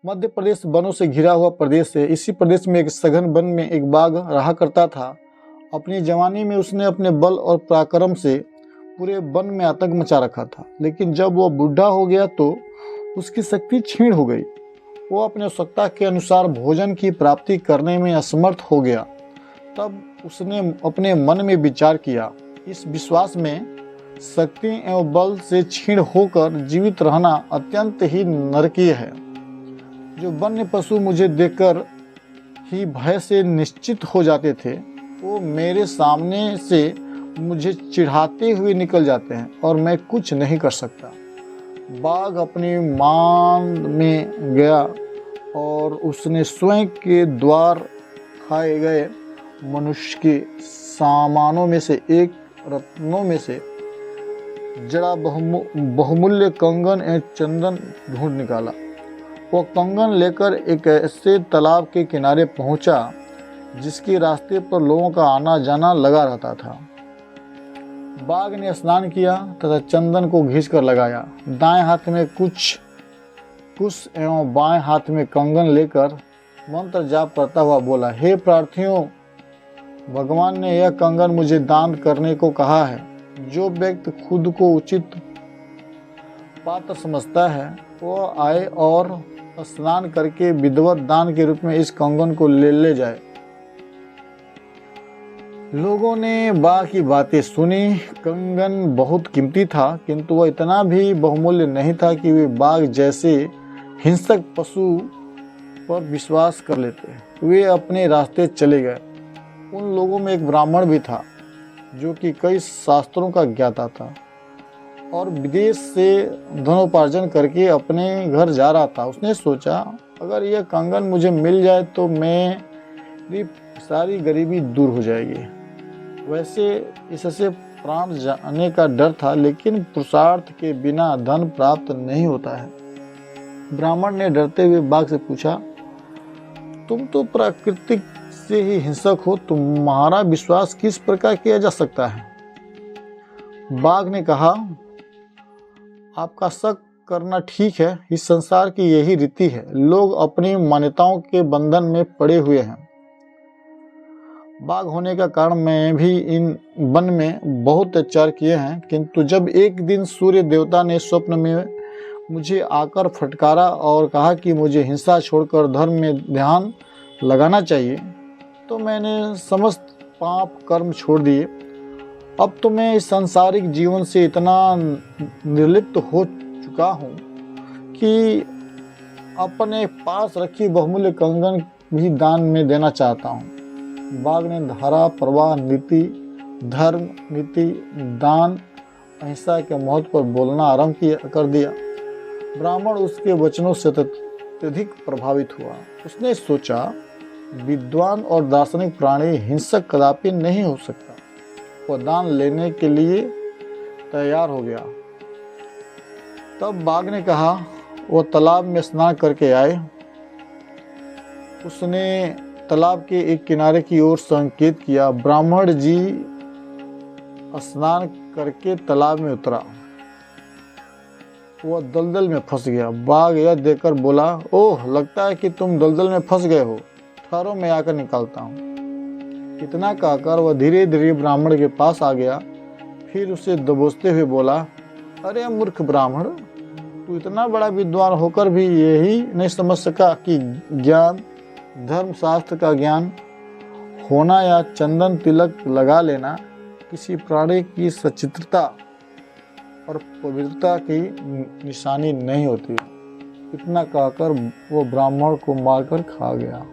मध्य प्रदेश वनों से घिरा हुआ प्रदेश है। इसी प्रदेश में एक सघन वन में एक बाघ रहा करता था। अपनी जवानी में उसने अपने बल और पराक्रम से पूरे वन में आतंक मचा रखा था, लेकिन जब वह बूढ़ा हो गया तो उसकी शक्ति क्षीण हो गई। वो अपनी आवश्यकता के अनुसार भोजन की प्राप्ति करने में असमर्थ हो गया। तब उसने अपने मन में विचार किया, इस विश्वास में शक्ति एवं बल से क्षीण होकर जीवित रहना अत्यंत ही नरकीय है। जो वन्य पशु मुझे देखकर ही भय से निश्चित हो जाते थे, वो मेरे सामने से मुझे चिढ़ाते हुए निकल जाते हैं और मैं कुछ नहीं कर सकता। बाघ अपनी मान में गया और उसने स्वयं के द्वार खाए गए मनुष्य के सामानों में से एक रत्नों में से जड़ा बहुमूल्य कंगन एवं चंदन ढूंढ निकाला। वो कंगन लेकर एक ऐसे तालाब के किनारे पहुंचा जिसके रास्ते पर लोगों का आना जाना लगा रहता था। बाघ ने स्नान किया तथा चंदन को घिस कर लगाया। दाएं हाथ में कुछ एवं बाएं हाथ में कंगन लेकर मंत्र जाप करता हुआ बोला, हे प्रार्थियों, भगवान ने यह कंगन मुझे दान करने को कहा है। जो व्यक्ति खुद को उचित पात्र समझता है वो आए और स्नान करके विधिवत दान के रूप में इस कंगन को ले जाए। लोगों ने बाघ की बातें सुनी। कंगन बहुत कीमती था, किंतु वह इतना भी बहुमूल्य नहीं था कि वे बाघ जैसे हिंसक पशु पर विश्वास कर लेते। वे अपने रास्ते चले गए। उन लोगों में एक ब्राह्मण भी था जो कि कई शास्त्रों का ज्ञाता था और विदेश से धनोपार्जन करके अपने घर जा रहा था। उसने सोचा, अगर यह कंगन मुझे मिल जाए तो मेरी सारी गरीबी दूर हो जाएगी। वैसे इससे प्राण जाने का डर था, लेकिन पुरुषार्थ के बिना धन प्राप्त नहीं होता है। ब्राह्मण ने डरते हुए बाघ से पूछा, तुम तो प्राकृतिक से ही हिंसक हो, तुम्हारा विश्वास किस प्रकार किया जा सकता है? बाघ ने कहा, आपका शक करना ठीक है, इस संसार की यही रीति है। लोग अपनी मान्यताओं के बंधन में पड़े हुए हैं। बाघ होने का कारण मैं भी इन वन में बहुत अत्याचार किए हैं, किंतु जब एक दिन सूर्य देवता ने स्वप्न में मुझे आकर फटकारा और कहा कि मुझे हिंसा छोड़कर धर्म में ध्यान लगाना चाहिए, तो मैंने समस्त पाप कर्म छोड़ दिए। अब तो मैं इस सांसारिक जीवन से इतना निर्लिप्त हो चुका हूँ कि अपने पास रखी बहुमूल्य कंगन भी दान में देना चाहता हूँ। बाघ ने धारा प्रवाह नीति, धर्म नीति, दान, अहिंसा के महत्व पर बोलना आरंभ कर दिया। ब्राह्मण उसके वचनों से अत्यधिक प्रभावित हुआ। उसने सोचा, विद्वान और दार्शनिक प्राणी हिंसक कदापि नहीं हो सकता। वह दान लेने के लिए तैयार हो गया। तब बाघ ने कहा, वह तालाब में स्नान करके आए। उसने तालाब के एक किनारे की ओर संकेत किया। ब्राह्मण जी स्नान करके तालाब में उतरा। वह दलदल में फंस गया। बाघ यह देखकर बोला, ओह, लगता है कि तुम दलदल में फंस गए हो, ठहरो मैं आकर निकालता हूँ। इतना कहकर वह धीरे धीरे ब्राह्मण के पास आ गया। फिर उसे दबोचते हुए बोला, अरे मूर्ख ब्राह्मण, तू इतना बड़ा विद्वान होकर भी यही नहीं समझ सका कि ज्ञान, धर्मशास्त्र का ज्ञान होना या चंदन तिलक लगा लेना किसी प्राणी की सचित्रता और पवित्रता की निशानी नहीं होती। इतना कहकर वो ब्राह्मण को मारकर खा गया।